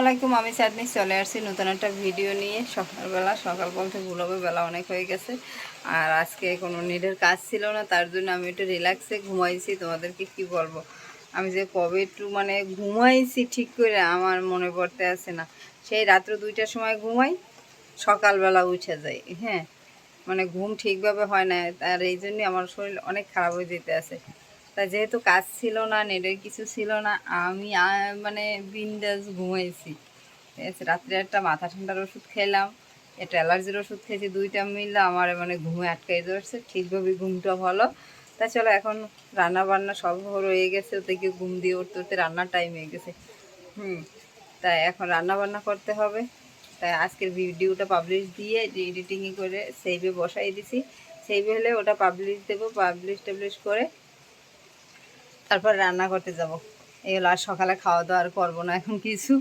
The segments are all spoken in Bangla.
আলাইকুম, আমি চাঁদনি চলে আসছি নতুন একটা ভিডিও নিয়ে। সকালবেলা, সকাল বলতে ভুল হবে, বেলা অনেক হয়ে গেছে। আর আজকে কোনো নেটের কাজ ছিল না, তার জন্য আমি একটু রিল্যাক্সে ঘুমাইছি। তোমাদেরকে কি বলবো, আমি যে কবে একটু মানে ঘুমাইছি ঠিক করে আমার মনে পড়তে আসে না। সেই রাত্র 2টার সময় ঘুমাই, সকালবেলা উঠে যাই। হ্যাঁ, মানে ঘুম ঠিকভাবে হয় না, আর এই জন্যই আমার শরীর অনেক খারাপ হয়ে যেতে আছে। তা যেহেতু কাজ ছিল না, নেটের কিছু ছিল না, আমি মানে বিন্দাস ঘুমাইছি। ঠিক আছে, রাত্রে একটা মাথা ঠান্ডার ওষুধ খেলাম, একটা অ্যালার্জির ওষুধ খেয়েছি, দুইটা মিললে আমার মানে ঘুমে আটকাই ধরছে, ঠিকভাবে ঘুমটা ভালো। তা চলো, এখন রান্না বান্না সব রয়ে গেছে, ওদেরকে ঘুম দিয়ে উঠতে উঠতে রান্নার টাইম হয়ে গেছে। তাই এখন রান্না বান্না করতে হবে। তাই আজকের ভিডিওটা পাবলিশ দিয়ে এডিটিং করে সেভে বসাই দিছি। সেভে হলে ওটা পাবলিশ দেবো, পাবলিশ করে তারপর রান্না করতে যাব। এই হলো, আর সকালে খাওয়া দাওয়া আর করবো না এখন কিছু,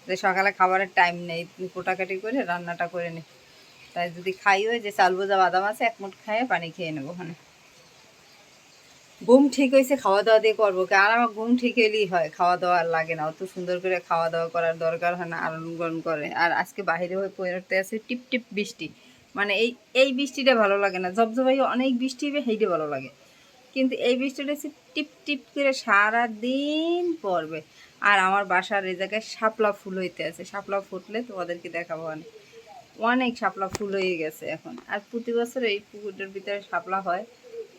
যে সকালে খাবারের টাইম নেই, কোটাকাটি করে রান্নাটা করে নিই। তাই যদি খাইও, যে চাল ভাজা বাদাম আছে, এক মুঠ খাইয়ে পানি খেয়ে নেবো। ওখানে ঘুম ঠিক হয়েছে, খাওয়া দাওয়া দিয়ে করবো, কারণ আমার ঘুম ঠিক হলেই হয়, খাওয়া দাওয়া আর লাগে না, অত সুন্দর করে খাওয়া দাওয়া করার দরকার হয় না, আনন্দ করে। আর আজকে বাহিরে হয়ে পড়তে আছে টিপ টিপ বৃষ্টি, মানে এই বৃষ্টিটা ভালো লাগে না, জবজবাই অনেক বৃষ্টি হবে সেইটা ভালো লাগে, কিন্তু এই বৃষ্টিটা হচ্ছে টিপ টিপ করে সারা দিন পড়বে। আর আমার বাসার এই জায়গায় শাপলা ফুল হইতে আছে, শাপলা ফুটলে তোমাদেরকে দেখাবো। অনেক অনেক শাপলা ফুল হয়ে গেছে এখন। আর প্রতি বছর এই পুকুরটার ভিতরে শাপলা হয়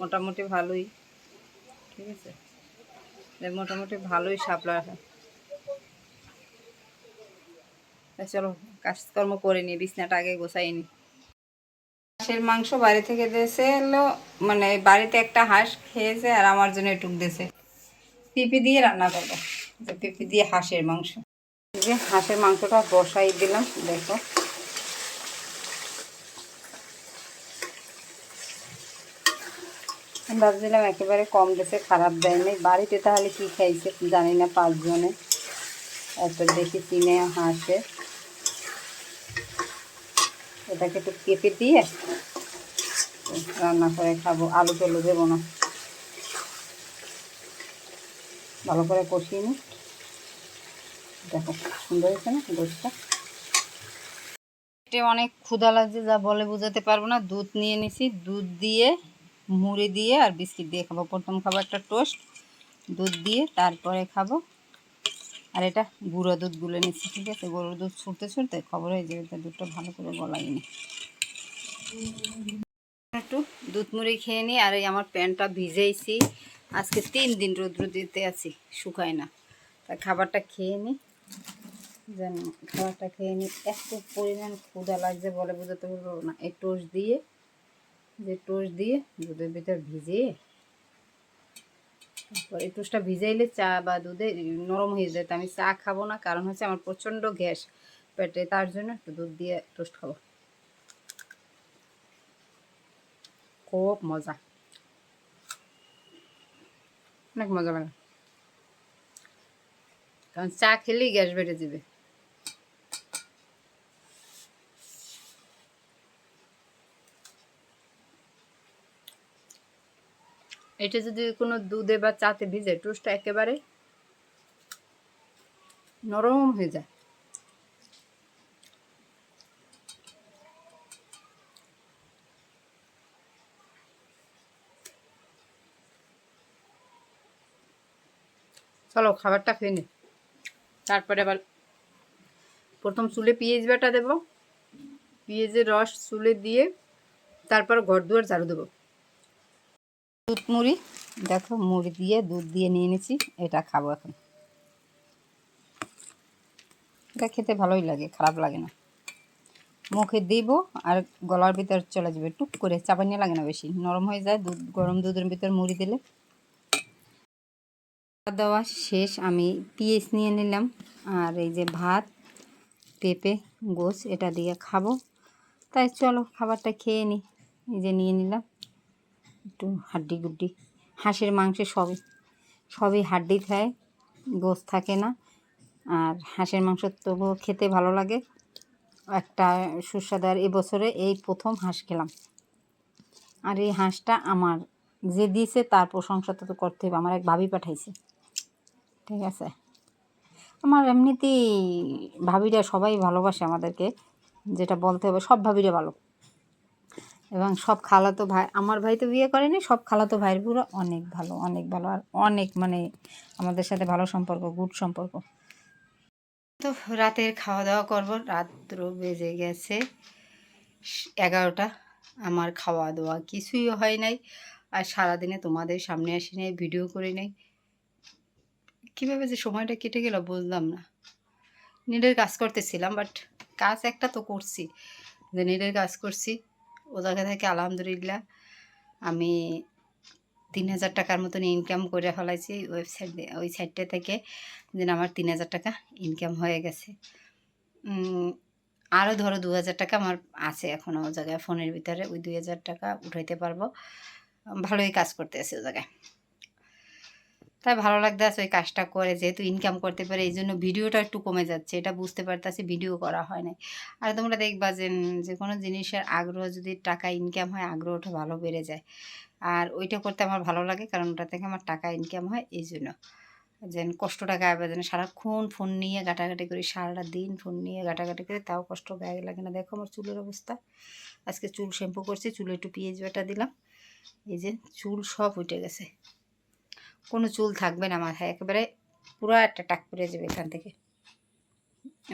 মোটামুটি ভালোই। ঠিক আছে, মোটামুটি ভালোই শাপলা হয়। চলো কাজকর্ম করে নিই, বিছনাটা আগে গোছাই নি। হাঁসের মাংস বাড়ি থেকে দিয়েছে এলো, মানে বাড়িতে একটা হাঁস খেয়েছে আর আমার জন্য এটুক দিয়েছে। পেঁপে দিয়ে রান্না করবো, যে পেঁপে দিয়ে হাঁসের মাংস। যে হাঁসের মাংসটা বসাই দিলাম, দেখো ভাবছিলাম একেবারে কম দিয়েছে, খারাপ দেয়নি। বাড়িতে তাহলে কি খাইছে জানি না, 5 জনে এত দেখি চিনে হাঁসে। এটাকে একটু পেঁপে দিয়ে রান্না করে খাবো, আলু টলু দেবো না। ভালো করে কষিয়ে নিই। দেখো সুন্দর হয়েছে না গোশটা। এটা অনেক ক্ষুধা লাগছে, যা বলে বোঝাতে পারবো না। দুধ নিয়ে নিছি, দুধ দিয়ে মুড়ি দিয়ে আর বিস্কিট দিয়ে খাবো। প্রথম খাবো একটা টোস্ট দুধ দিয়ে, তারপরে খাবো। আর এটা গুঁড়ো দুধ গুলে নিচ্ছি, ঠিক আছে। গরুর দুধ ছুটতে ছুটতে খবর হয়ে যাবে, দুধটা ভালো করে গলাইনি। একটু দুধ মুড়ি খেয়ে নিই। আর এই আমার প্যান্টটা ভিজেইছি, আজকে 3 দিন রৌদ্র দিতে আছি, শুকায় না। তা খাবারটা খেয়ে নিই, যেন খাবারটা খেয়ে নিই। এত পরিমাণ ক্ষুধা লাগছে বলে বোঝাতে পারবো না। এই টোস্ট দিয়ে, যে টোস্ট দিয়ে দুধের ভিতর ভিজিয়ে, এই টোস্টটা ভিজাইলে চা বা দুধে নরম হয়ে যায়। তো আমি চা খাবো না, কারণ হচ্ছে আমার প্রচণ্ড গ্যাস পেটে, তার জন্য একটু দুধ দিয়ে টোস্ট খাবো। খুব মজা, অনেক মজা লাগে, কারণ চা খেলেই গ্যাস বেড়ে যাবে। এটা যদি কোনো দুধে বা চাতে ভিজে, টোস্টটা একেবারে নরম হয়ে যায়। চলো খাবারটা খেয়ে নি, তারপরে আবার প্রথম চুলে পেঁয়াজ বাটা দেবো, পেঁয়াজের রস চুলে দিয়ে তারপর ঘর দুয়ার ঝাড়ু দেবো। দুধ মুড়ি, দেখো মুড়ি দিয়ে দুধ দিয়ে নিয়ে নিয়েছি, এটা খাবো এখন। এটা খেতে ভালোই লাগে, খারাপ লাগে না। মুখে দিব আর গলার ভিতর চলে যাবে, টুক করে চাপানি লাগে না, বেশি নরম হয়ে যায় দুধ। গরম দুধের ভিতর মুড়ি দিলে। খাওয়া দাওয়া শেষ, আমি পেঁয়াজ নিয়ে নিলাম আর এই যে ভাত, পেঁপে, গোছ এটা দিয়ে খাবো। তাই চলো খাবারটা খেয়ে নিই। এই যে নিয়ে নিলাম একটু হাড্ডি গুড্ডি, হাঁসের মাংসে সবই হাড্ডি খায়, গোছ থাকে না। আর হাঁসের মাংস তবুও খেতে ভালো লাগে, একটা সুস্বাদু। আর এবছরে এই প্রথম হাঁস খেলাম। আর এই হাঁসটা আমার যে দিয়েছে তার প্রশংসা তো করতে হবে, আমার এক ভাবি পাঠাইছে, ঠিক আছে। আমার এমনিতেই ভাবিরা সবাই ভালোবাসে আমাদেরকে, যেটা বলতে হবে, সব ভাবিরা ভালো। এবং সব খালাতো ভাই, আমার ভাই তো বিয়ে করেনি, সব খালাতো ভাইয়ের পুরো অনেক ভালো, অনেক ভালো, আর অনেক মানে আমাদের সাথে ভালো সম্পর্ক, গুড সম্পর্ক। তো রাতের খাওয়া দাওয়া করবো, রাত্র বেজে গেছে 11টা। আমার খাওয়া দাওয়া কিছুই হয় নাই, আর সারাদিনে তোমাদের সামনে আসি নাই, ভিডিও করি নাই। কীভাবে যে সময়টা কেটে গেল বুঝলাম না। নেটের কাজ করতেছিলাম, বাট কাজ একটা তো করছি, যে নেটের কাজ করছি ও জায়গা থেকে আলহামদুলিল্লাহ আমি 3000 টাকার মতন ইনকাম করে ফেলাইছি ওয়েবসাইট, ওই সাইটটা থেকে যেন আমার 3000 টাকা ইনকাম হয়ে গেছে। আরও ধরো 2000 টাকা আমার আছে এখনও ও জায়গায় ফোনের ভিতরে, ওই 2000 টাকা উঠাইতে পারবো। ভালোই কাজ করতে আছে ও জায়গায়, তাই ভালো লাগতে আছে ওই কাজটা করে, যেহেতু ইনকাম করতে পারে এই জন্য ভিডিওটা একটু কমে যাচ্ছে, এটা বুঝতে পারতেছি, ভিডিও করা হয় না। আর তোমরা দেখবা যে কোনো জিনিসের আগ্রহ যদি টাকা ইনকাম হয়, আগ্রহটা ভালো বেড়ে যায়। আর ওইটা করতে আমার ভালো লাগে, কারণ ওটা থেকে আমার টাকা ইনকাম হয়, এই জন্য যেন কষ্টটা গায়ে বাজে না। সারাক্ষণ ফোন নিয়ে ঘাটাঘাটি করি, সারাটা দিন ফোন নিয়ে ঘাটাঘাটি করি, তাও কষ্ট গায়ে লাগে না। দেখো আমার চুলের অবস্থা, আজকে চুল শ্যাম্পু করছি, চুলে একটু পেঁয়াজ বাটা দিলাম, এই যে চুল সব উঠে গেছে, কোনো চুল থাকবে না মাথায়, একেবারে পুরো একটা টাক পড়ে যাবে এখান থেকে,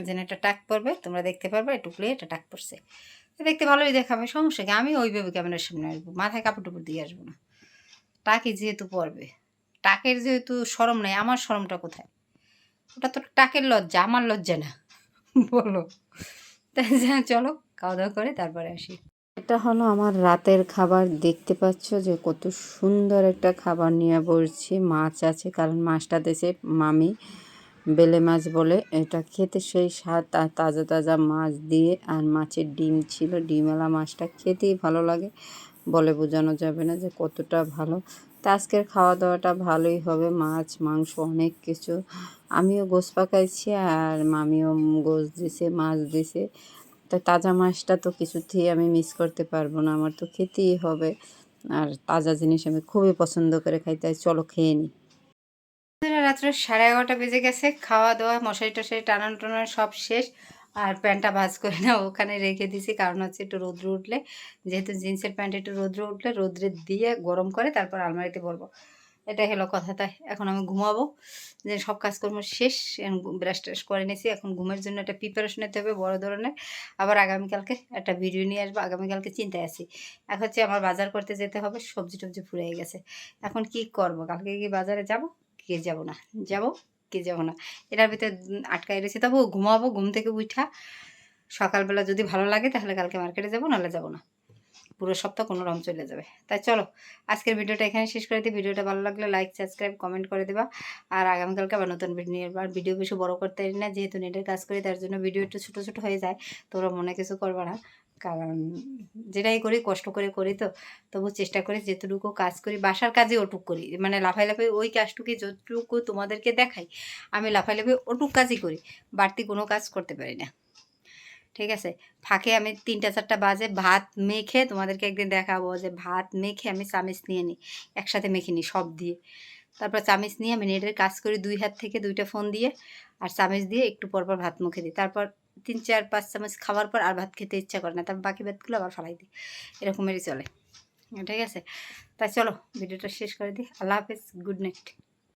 যেন একটা টাক পড়বে, তোমরা দেখতে পারবে টুকলে একটা টাক পড়ছে, দেখতে ভালোই দেখাবে, সমস্যা কি, আমি ওইভাবে ক্যামেরার সামনে আসবো, মাথায় কাপড় টুপড় দিয়ে আসবো না। টাকই যেহেতু পড়বে, টাকের যেহেতু শরম নেই, আমার শরমটা কোথায়? ওটা তো টাকের লজ্জা, আমার লজ্জা না, বলো। তাই চলো খাওয়া দাওয়া করে তারপরে আসি। এটা হলো আমার রাতের খাবার, দেখতে পাচ্ছ যে কত সুন্দর একটা খাবার নিয়ে বসছি। মাছ আছে, কারণ মাছটা দেশে মামি বেলে মাছ বলে, এটা খেতে সেই স্বাদ, আর তাজা তাজা মাছ দিয়ে, আর মাছের ডিম ছিল, ডিমওয়ালা মাছটা খেতেই ভালো লাগে, বলে বোঝানো যাবে না যে কতটা ভালো। তা আজকের খাওয়া দাওয়াটা ভালোই হবে, মাছ মাংস অনেক কিছু। আমিও গোশ পাকাইছি আর মামিও গোশ দিছে, মাছ দিছে। তা তাজা মাছটা তো কিছুতেই আমি মিস করতে পারবো না, আমার তো খেতেই হবে, আর তাজা জিনিস আমি খুবই পছন্দ করে খাই, তাই চলো খেয়ে নিই। রাত্রে 11:30 বেজে গেছে, খাওয়া দাওয়া মশারি টশারি টানানো টানানো সব শেষ। আর প্যান্টটা ভাঁজ করে না ওখানে রেখে দিছি, কারণ হচ্ছে একটু রৌদ্র উঠলে, যেহেতু জিন্সের প্যান্ট একটু রৌদ্র উঠলে রৌদ্রে দিয়ে গরম করে তারপর আলমারিতে পরবো, এটাই হলো কথা। তাই এখন আমি ঘুমাবো, যে সব কাজকর্ম শেষ, ব্রাশ ট্রাশ করে নিয়েছি, এখন ঘুমের জন্য একটা প্রিপারেশন নিতে হবে বড় ধরনের। আবার আগামীকালকে একটা ভিডিও নিয়ে আসবো, আগামীকালকে চিন্তায় আছি। এখন হচ্ছে আমার বাজার করতে যেতে হবে, সবজি টবজি ফুরিয়ে গেছে, এখন কি করব, কালকে কি বাজারে যাব, কে যাব না, যাব কে যাব না, এটার ভিতরে আটকাই রয়েছে। তবু ঘুমাবো, ঘুম থেকে উঠা সকালবেলা যদি ভালো লাগে তাহলে কালকে মার্কেটে যাবো, নাহলে যাবো না, পুরো সপ্তাহ কোনো রকম চলে যাবে। তাই চলো আজকের ভিডিওটা এখানে শেষ করে দিই। ভিডিওটা ভালো লাগলে লাইক সাবস্ক্রাইব কমেন্ট করে দেবা। আর আগামীকালকে আবার নতুন ভিডিও নিয়ে আসবো। আর ভিডিও বেশি বড় করতে পারি না, যেহেতু নেটের কাজ করি, তার জন্য ভিডিও একটু ছোটো ছোটো হয়ে যায়, তোমরা মনে কিছু করবে না, কারণ যেটাই করি কষ্ট করে করি, তো তবু চেষ্টা করি যেটুকু কাজ করি, বাসার কাজে ওটুক করি, মানে লাফাই লাফাই ওই কাজটুকু যতটুকু তোমাদেরকে দেখাই, আমি লাফাই লাফাই ওটুক কাজই করি, বাড়তি কোনো কাজ করতে পারি না। ঠিক আছে, ফাঁকে আমি 3টা 4টা বাজে ভাত মেখে তোমাদেরকে একদিন দেখাবো, যে ভাত মেখে আমি চামিচ নিয়ে নিই, একসাথে মেখে নিই সব দিয়ে, তারপর চামিচ নিয়ে আমি নেটের কাজ করি 2 হাত থেকে 2টা ফোন দিয়ে, আর চামিচ দিয়ে একটু পরপর ভাত মুখে দিই, তারপর 3 4 5 চামচ খাওয়ার পর আর ভাত খেতে ইচ্ছা করে না, তারপর বাকি ভাতগুলো আবার ফালাই দিই, এরকমেরই চলে। ঠিক আছে, তাই চলো ভিডিওটা শেষ করে দিই। আল্লাহ হাফেজ, গুড নাইট।